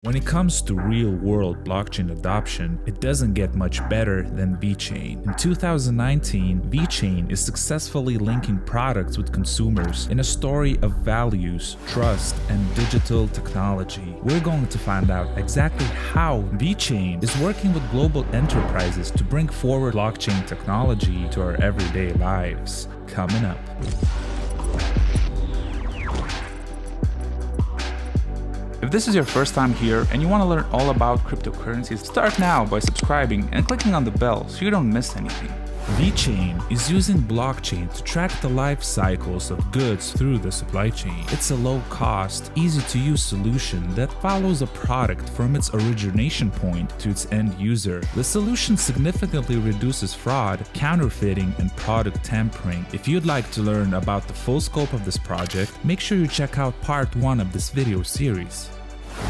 When it comes to real-world blockchain adoption, it doesn't get much better than VeChain. In 2019, VeChain is successfully linking products with consumers in a story of values, trust, and digital technology. We're going to find out exactly how VeChain is working with global enterprises to bring forward blockchain technology to our everyday lives. Coming up. If this is your first time here and you want to learn all about cryptocurrencies, start now by subscribing and clicking on the bell so you don't miss anything. VeChain is using blockchain to track the life cycles of goods through the supply chain. It's a low-cost, easy-to-use solution that follows a product from its origination point to its end user. The solution significantly reduces fraud, counterfeiting, and product tampering. If you'd like to learn about the full scope of this project, make sure you check out part 1 of this video series.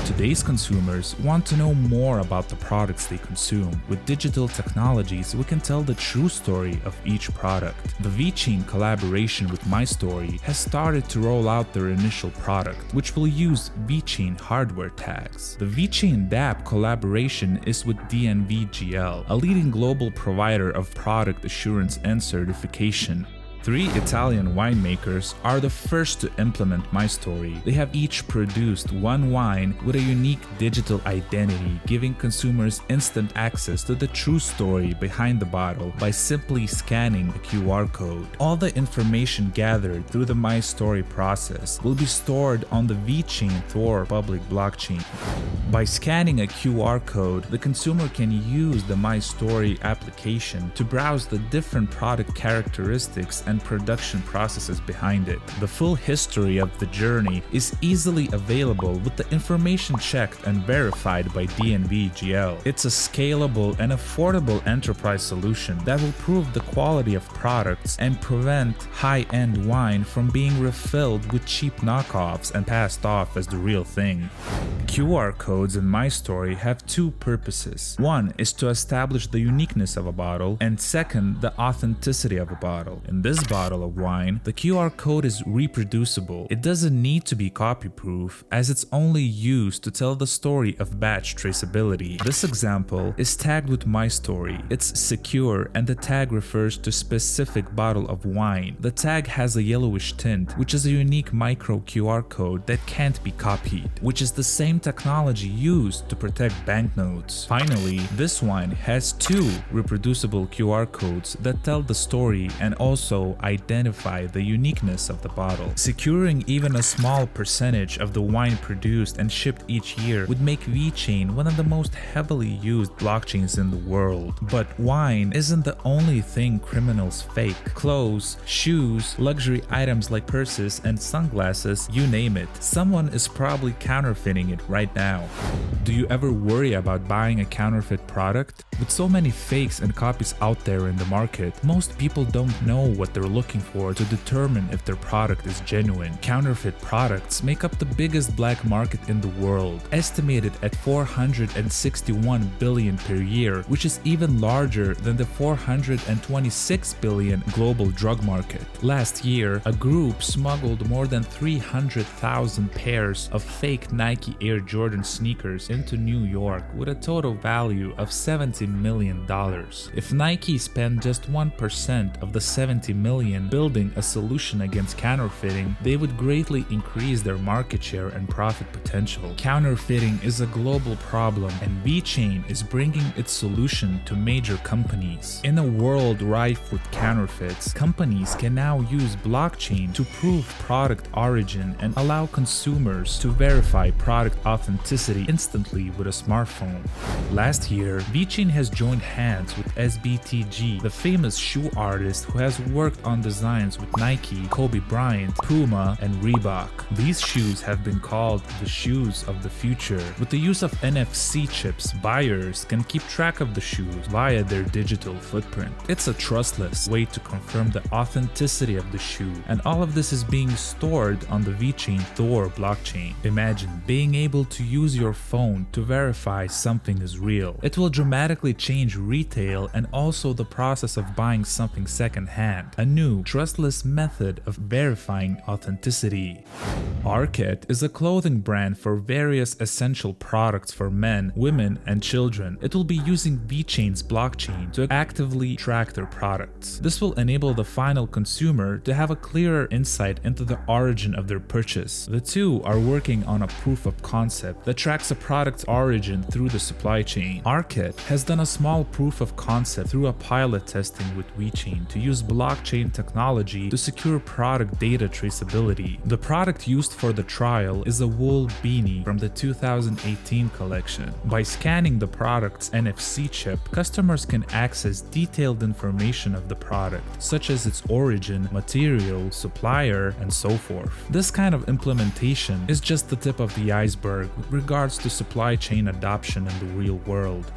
Today's consumers want to know more about the products they consume. With digital technologies, we can tell the true story of each product. The VeChain collaboration with MyStory has started to roll out their initial product, which will use VeChain hardware tags. The VeChain dApp collaboration is with DNVGL, a leading global provider of product assurance and certification. 3 Italian winemakers are the first to implement MyStory. They have each produced one wine with a unique digital identity, giving consumers instant access to the true story behind the bottle by simply scanning a QR code. All the information gathered through the MyStory process will be stored on the VeChain Thor public blockchain. By scanning a QR code, the consumer can use the MyStory application to browse the different product characteristics and production processes behind it. The full history of the journey is easily available with the information checked and verified by DNVGL. It's a scalable and affordable enterprise solution that will prove the quality of products and prevent high-end wine from being refilled with cheap knockoffs and passed off as the real thing. QR codes in MyStory have 2 purposes. One is to establish the uniqueness of a bottle, and second, the authenticity of a bottle. In this bottle of wine, the QR code is reproducible. It doesn't need to be copy-proof, as it's only used to tell the story of batch traceability. This example is tagged with MyStory. It's secure, and the tag refers to a specific bottle of wine. The tag has a yellowish tint, which is a unique micro QR code that can't be copied, which is the same technology used to protect banknotes. Finally, this wine has 2 reproducible QR codes that tell the story and also identify the uniqueness of the bottle. Securing even a small percentage of the wine produced and shipped each year would make VeChain one of the most heavily used blockchains in the world. But wine isn't the only thing criminals fake. Clothes, shoes, luxury items like purses and sunglasses, you name it. Someone is probably counterfeiting it right now. Do you ever worry about buying a counterfeit product? With so many fakes and copies out there in the market, most people don't know what they're looking for to determine if their product is genuine. Counterfeit products make up the biggest black market in the world, estimated at $461 billion per year, which is even larger than the $426 billion global drug market. Last year, a group smuggled more than 300,000 pairs of fake Nike Air Jordan sneakers into New York with a total value of $70 million. If Nike spent just 1% of the $70 million building a solution against counterfeiting, they would greatly increase their market share and profit potential. Counterfeiting is a global problem, and VeChain is bringing its solution to major companies. In a world rife with counterfeits, companies can now use blockchain to prove product origin and allow consumers to verify product authenticity instantly with a smartphone. Last year, VeChain has joined hands with SBTG, the famous shoe artist who has worked on designs with Nike, Kobe Bryant, Puma, and Reebok. These shoes have been called the shoes of the future. With the use of NFC chips, buyers can keep track of the shoes via their digital footprint. It's a trustless way to confirm the authenticity of the shoe, and all of this is being stored on the VeChain Thor blockchain. Imagine being able to use your phone to verify something is real. It will dramatically change retail and also the process of buying something secondhand. A new, trustless method of verifying authenticity. Arket is a clothing brand for various essential products for men, women, and children. It will be using VeChain's blockchain to actively track their products. This will enable the final consumer to have a clearer insight into the origin of their purchase. The two are working on a proof of concept that tracks a product's origin through the supply chain. Arket has done a small proof of concept through a pilot testing with VeChain to use blockchain technology to secure product data traceability. The product used for the trial is a wool beanie from the 2018 collection. By scanning the product's NFC chip, customers can access detailed information of the product, such as its origin, material, supplier, and so forth. This kind of implementation is just the tip of the iceberg with regards to supply chain adoption in the real world.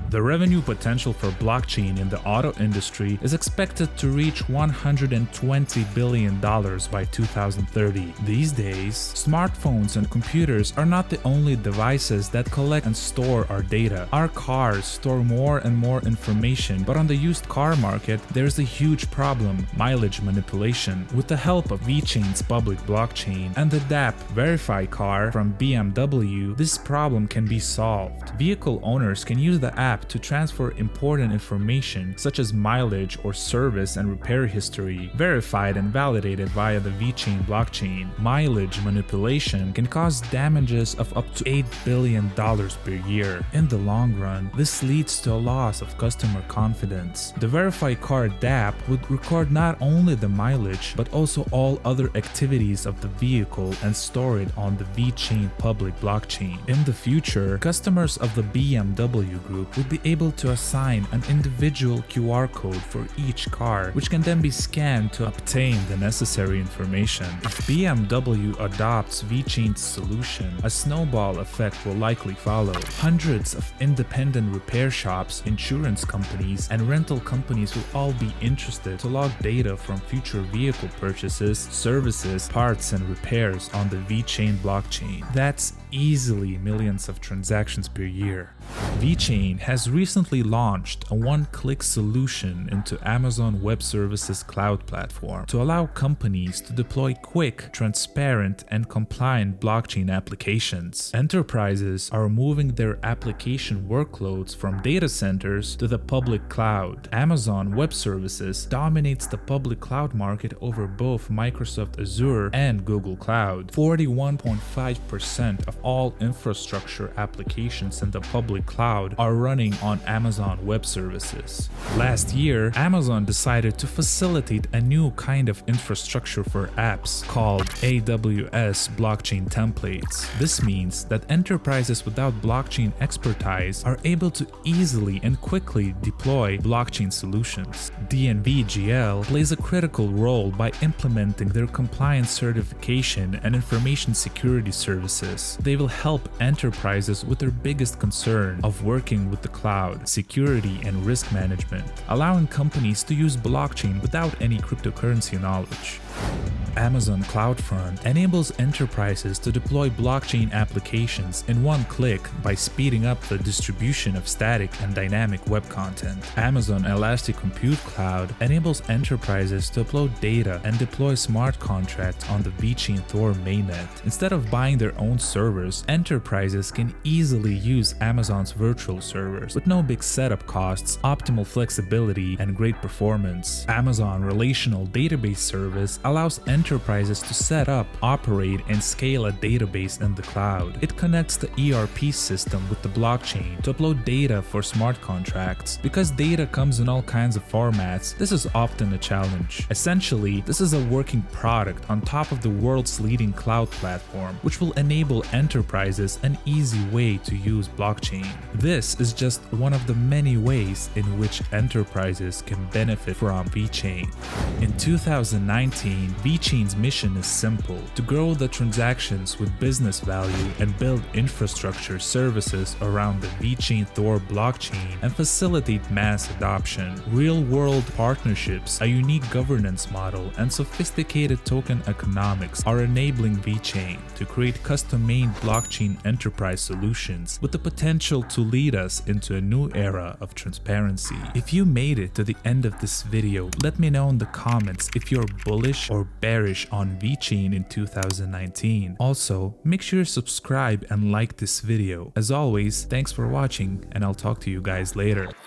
The revenue potential for blockchain in the auto industry is expected to reach $120 billion by 2030. These days, smartphones and computers are not the only devices that collect and store our data. Our cars store more and more information, but on the used car market, there's a huge problem: mileage manipulation. With the help of VeChain's public blockchain and the DApp Verify car from BMW, this problem can be solved. Vehicle owners can use the app to transfer important information such as mileage or service and repair history, verified and validated via the VeChain blockchain. Mileage manipulation can cause damages of up to $8 billion per year. In the long run, this leads to a loss of customer confidence. The Verify car DApp would record not only the mileage but also all other activities of the vehicle and store it on the VeChain public blockchain. In the future, customers of the BMW group would be able to assign an individual QR code for each car, which can then be scanned to obtain the necessary information. If BMW adopts VeChain's solution, a snowball effect will likely follow. Hundreds of independent repair shops, insurance companies, and rental companies will all be interested to log data from future vehicle purchases, services, parts, and repairs on the VeChain blockchain. That's easily millions of transactions per year. VeChain has recently launched a one-click solution into Amazon Web Services cloud platform to allow companies to deploy quick, transparent, and compliant blockchain applications. Enterprises are moving their application workloads from data centers to the public cloud. Amazon Web Services dominates the public cloud market over both Microsoft Azure and Google Cloud. 41.5% of all infrastructure applications in the public cloud are running on Amazon Web Services. Last year, Amazon decided to facilitate a new kind of infrastructure for apps called AWS blockchain templates. This means that enterprises without blockchain expertise are able to easily and quickly deploy blockchain solutions. DNVGL plays a critical role by implementing their compliance certification and information security services. They will help enterprises with their biggest concern of working with the cloud, security, and risk management, allowing companies to use blockchain without any cryptocurrency knowledge. Amazon CloudFront enables enterprises to deploy blockchain applications in one click by speeding up the distribution of static and dynamic web content. Amazon Elastic Compute Cloud enables enterprises to upload data and deploy smart contracts on the VeChain Thor mainnet. Instead of buying their own servers, enterprises can easily use Amazon's virtual servers with no big setup costs, optimal flexibility, and great performance. Amazon Relational Database Service allows enterprises to set up, operate, and scale a database in the cloud. It connects the ERP system with the blockchain to upload data for smart contracts. Because data comes in all kinds of formats, this is often a challenge. Essentially, this is a working product on top of the world's leading cloud platform, which will enable enterprises an easy way to use blockchain. This is just one of the many ways in which enterprises can benefit from VeChain. In 2019, VeChain VeChain's mission is simple: to grow the transactions with business value and build infrastructure services around the VeChain Thor blockchain and facilitate mass adoption. Real-world partnerships, a unique governance model, and sophisticated token economics are enabling VeChain to create custom-made blockchain enterprise solutions with the potential to lead us into a new era of transparency. If you made it to the end of this video, let me know in the comments if you're bullish or bearish on VeChain in 2019. Also, make sure to subscribe and like this video. As always, thanks for watching, and I'll talk to you guys later.